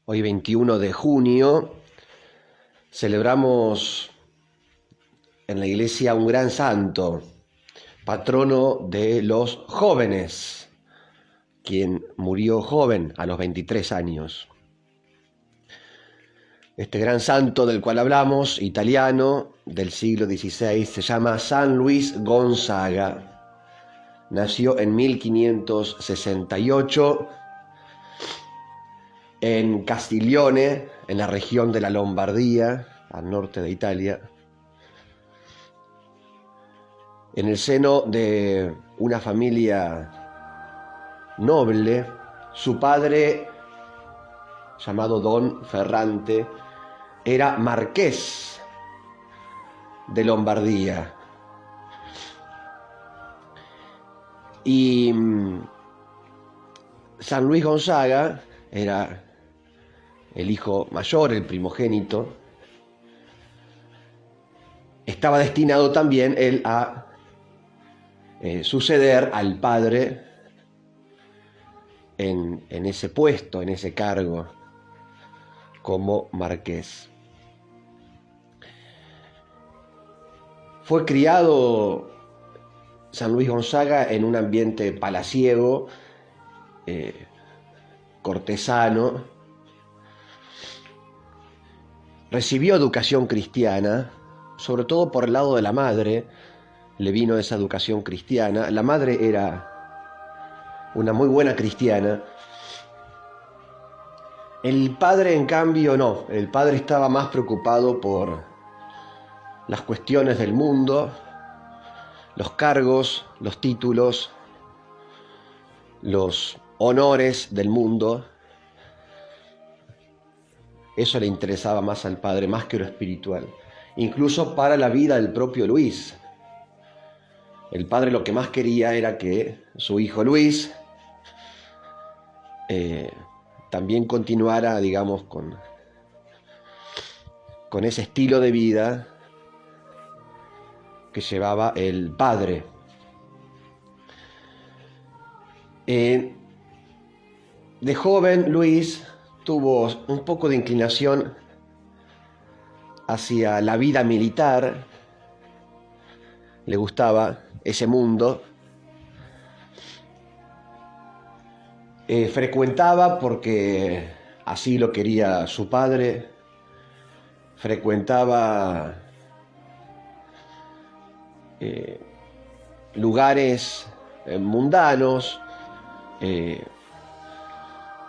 Hoy 21 de junio celebramos en la iglesia un gran santo, patrono de los jóvenes, quien murió joven a los 23 años. Este gran santo del cual hablamos, italiano, del siglo XVI, se llama San Luis Gonzaga. Nació en 1568 en Castiglione, en la región de la Lombardía, al norte de Italia, en el seno de una familia noble. Su padre, llamado Don Ferrante, era marqués de Lombardía. Y San Luis Gonzaga era el hijo mayor, el primogénito. Estaba destinado también él a suceder al padre en ese puesto, en ese cargo, como marqués. Fue criado San Luis Gonzaga en un ambiente palaciego, cortesano. Recibió educación cristiana, sobre todo por el lado de la madre, le vino esa educación cristiana. La madre era una muy buena cristiana. El padre, en cambio, no. El padre estaba más preocupado por las cuestiones del mundo, los cargos, los títulos, los honores del mundo. Eso le interesaba más al padre, más que lo espiritual. Incluso para la vida del propio Luis. El padre lo que más quería era que su hijo Luis también continuara, digamos, con ese estilo de vida que llevaba el padre. De joven, Luis tuvo un poco de inclinación hacia la vida militar. Le gustaba ese mundo. Frecuentaba, porque así lo quería su padre, frecuentaba lugares mundanos,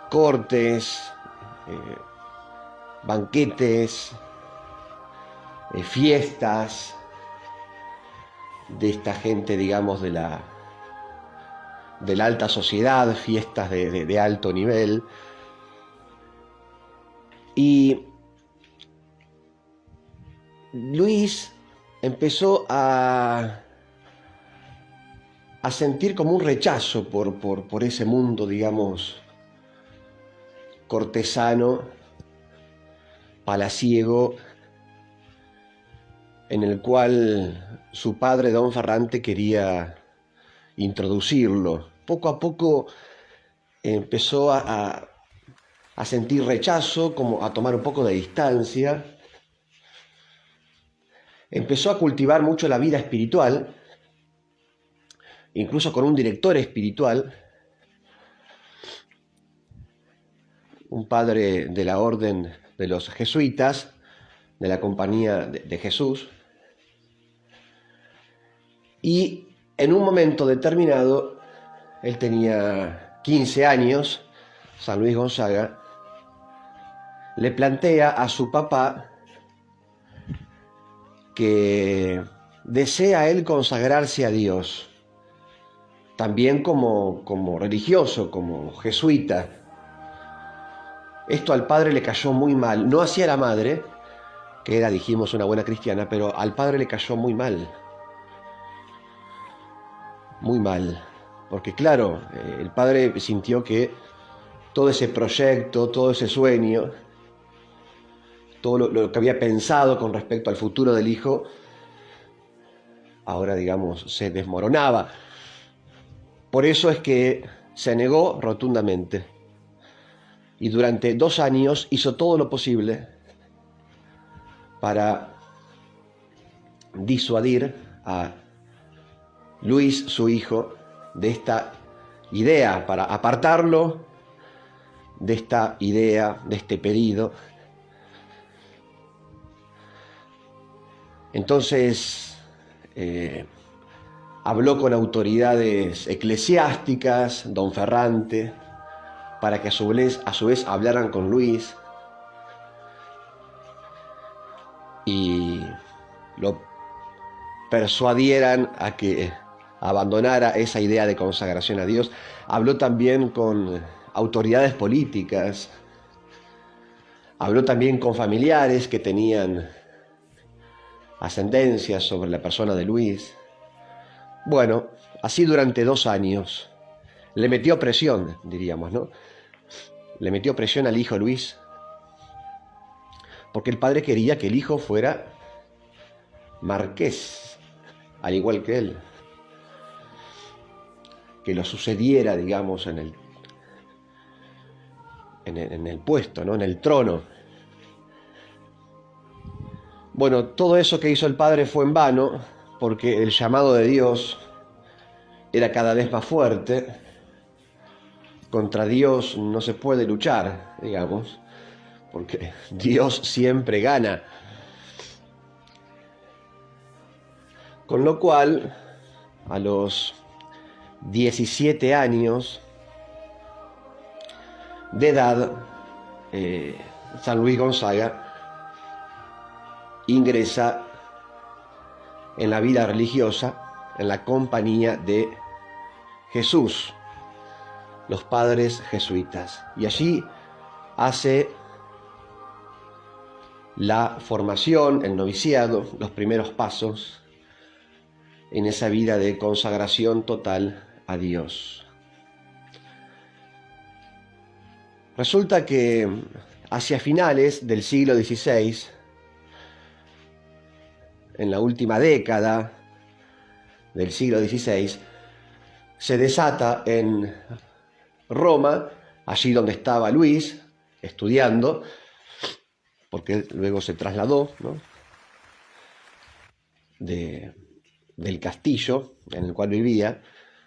cortes, banquetes, fiestas de esta gente, digamos, de la alta sociedad, fiestas de alto nivel. Y Luis empezó a sentir como un rechazo por ese mundo, digamos, cortesano, palaciego, en el cual su padre, Don Ferrante, quería introducirlo. Poco a poco empezó a sentir rechazo, como a tomar un poco de distancia. Empezó a cultivar mucho la vida espiritual, incluso con un director espiritual, un padre de la orden de los jesuitas, de la Compañía de Jesús. Y en un momento determinado, él tenía 15 años, San Luis Gonzaga, le plantea a su papá que desea él consagrarse a Dios, también como religioso, como jesuita. Esto al padre le cayó muy mal, no hacia la madre, que era, dijimos, una buena cristiana, pero al padre le cayó muy mal, porque claro, el padre sintió que todo ese proyecto, todo ese sueño, todo lo que había pensado con respecto al futuro del hijo, ahora, digamos, se desmoronaba. Por eso es que se negó rotundamente. y durante 2 años hizo todo lo posible para disuadir a Luis, su hijo, de esta idea, para apartarlo de esta idea, de este pedido. Entonces habló con autoridades eclesiásticas, don Ferrante, para que a su vez hablaran con Luis y lo persuadieran a que abandonara esa idea de consagración a Dios. Habló también con autoridades políticas, habló también con familiares que tenían ascendencia sobre la persona de Luis. Bueno, así durante 2 años. Le metió presión, diríamos, ¿no? Le metió presión al hijo Luis, porque el padre quería que el hijo fuera marqués, al igual que él, que lo sucediera, digamos, en el puesto, ¿no? En el trono. Bueno, todo eso que hizo el padre fue en vano, porque el llamado de Dios era cada vez más fuerte. Contra Dios no se puede luchar, digamos, porque Dios siempre gana. Con lo cual, a los 17 años de edad, San Luis Gonzaga ingresa en la vida religiosa en la compañía de Jesús, los padres jesuitas, y allí hace la formación, el noviciado, los primeros pasos en esa vida de consagración total a Dios. Resulta que hacia finales del siglo XVI, en la última década del siglo XVI, se desata en Roma, allí donde estaba Luis, estudiando, porque luego se trasladó, ¿no?, del castillo en el cual vivía,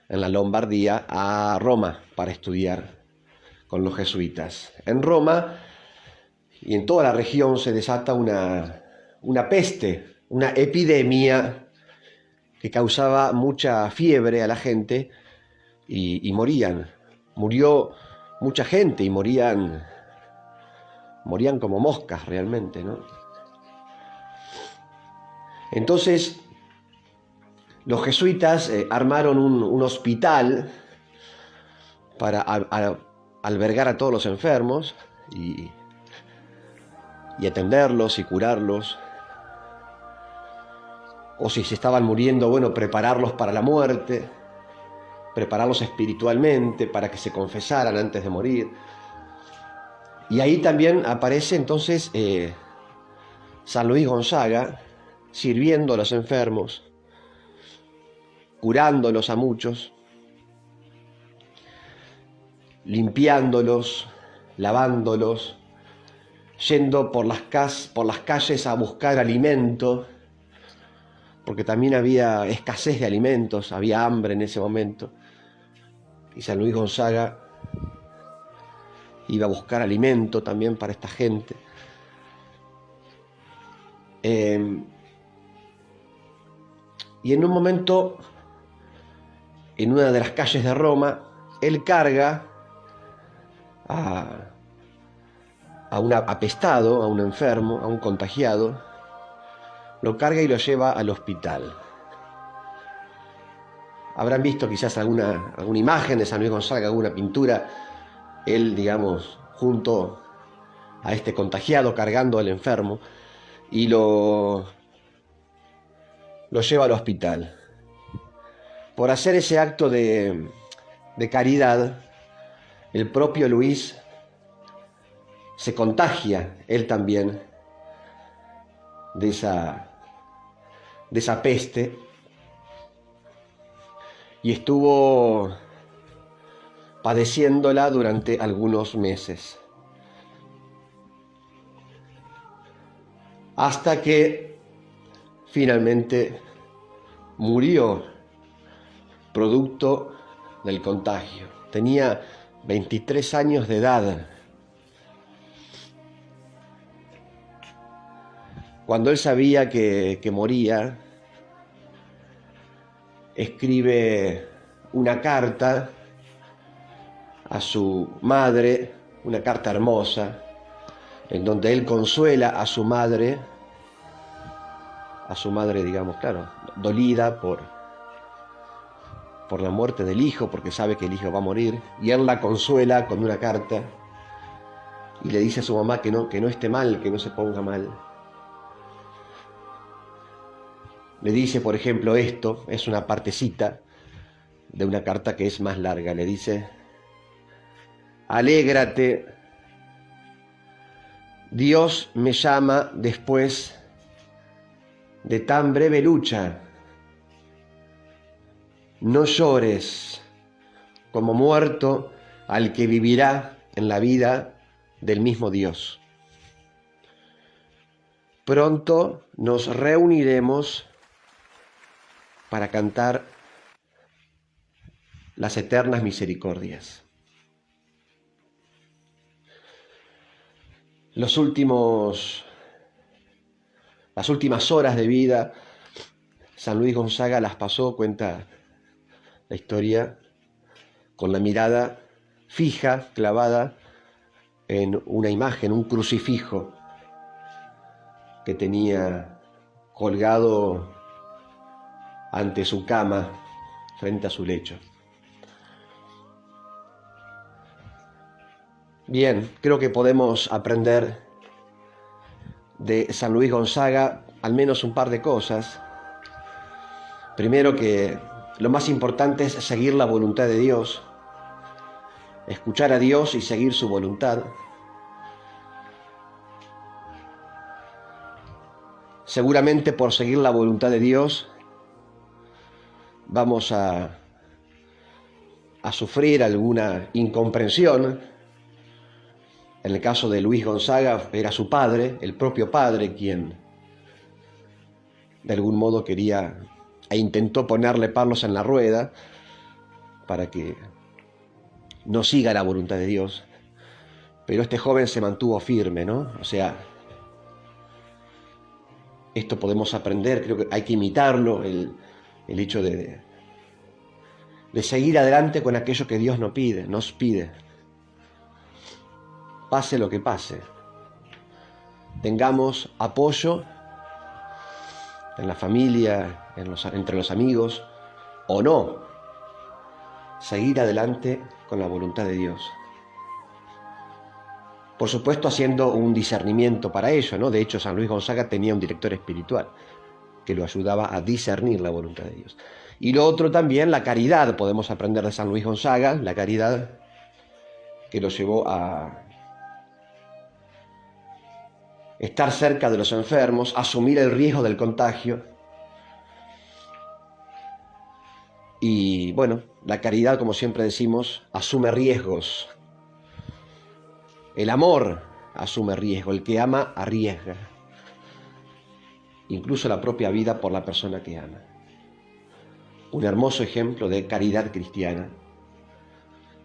en la Lombardía, a Roma para estudiar con los jesuitas. En Roma y en toda la región se desata una peste, una epidemia que causaba mucha fiebre a la gente y morían. Murió mucha gente y morían como moscas realmente, ¿no? Entonces, los jesuitas armaron un hospital para albergar a todos los enfermos y atenderlos y curarlos. O si se estaban muriendo, bueno, prepararlos para la muerte, prepararlos espiritualmente para que se confesaran antes de morir. Y ahí también aparece entonces San Luis Gonzaga sirviendo a los enfermos, curándolos a muchos, limpiándolos, lavándolos, yendo por las calles a buscar alimento, porque también había escasez de alimentos, había hambre en ese momento. Y San Luis Gonzaga iba a buscar alimento también para esta gente. Y en un momento, en una de las calles de Roma, él carga a un apestado, a un enfermo, a un contagiado, lo carga y lo lleva al hospital. Habrán visto quizás alguna imagen de San Luis Gonzaga, alguna pintura, él, digamos, junto a este contagiado cargando al enfermo, y lo lleva al hospital. Por hacer ese acto de caridad, el propio Luis se contagia, él también, de esa peste, y estuvo padeciéndola durante algunos meses. hasta que finalmente murió producto del contagio. Tenía 23 años de edad. Cuando él sabía que moría, escribe una carta a su madre, una carta hermosa, en donde él consuela a su madre, digamos, claro, dolida por la muerte del hijo, porque sabe que el hijo va a morir, y él la consuela con una carta y le dice a su mamá que no esté mal, que no se ponga mal. Le dice, por ejemplo, esto, es una partecita de una carta que es más larga. Le dice: alégrate, Dios me llama después de tan breve lucha. No llores como muerto al que vivirá en la vida del mismo Dios. Pronto nos reuniremos para cantar las eternas misericordias. Las últimas horas de vida, San Luis Gonzaga las pasó, cuenta la historia, con la mirada fija, clavada en una imagen, un crucifijo que tenía colgado ante su cama, frente a su lecho. Bien, creo que podemos aprender de San Luis Gonzaga al menos un par de cosas. Primero, que lo más importante es seguir la voluntad de Dios, escuchar a Dios y seguir su voluntad. Seguramente por seguir la voluntad de Dios vamos a sufrir alguna incomprensión. En el caso de Luis Gonzaga era su padre, el propio padre, quien de algún modo quería e intentó ponerle palos en la rueda para que no siga la voluntad de Dios. Pero este joven se mantuvo firme, ¿no? O sea, esto podemos aprender, creo que hay que imitarlo, el hecho de seguir adelante con aquello que Dios nos pide. Pase lo que pase. Tengamos apoyo en la familia, entre los amigos, o no. Seguir adelante con la voluntad de Dios. Por supuesto, haciendo un discernimiento para ello, ¿no? De hecho, San Luis Gonzaga tenía un director espiritual que lo ayudaba a discernir la voluntad de Dios. Y lo otro también, la caridad. Podemos aprender de San Luis Gonzaga, la caridad que lo llevó a estar cerca de los enfermos, asumir el riesgo del contagio. Y bueno, la caridad, como siempre decimos, asume riesgos. El amor asume riesgo, el que ama arriesga, incluso la propia vida por la persona que ama. Un hermoso ejemplo de caridad cristiana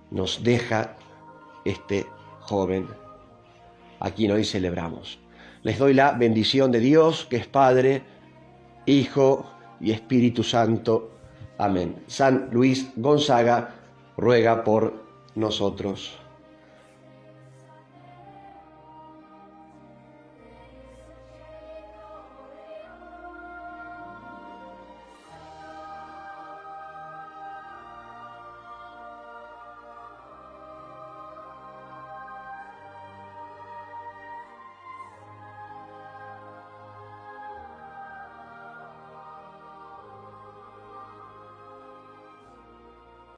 nos deja este joven a quien hoy celebramos. Les doy la bendición de Dios, que es Padre, Hijo y Espíritu Santo. Amén. San Luis Gonzaga ruega por nosotros.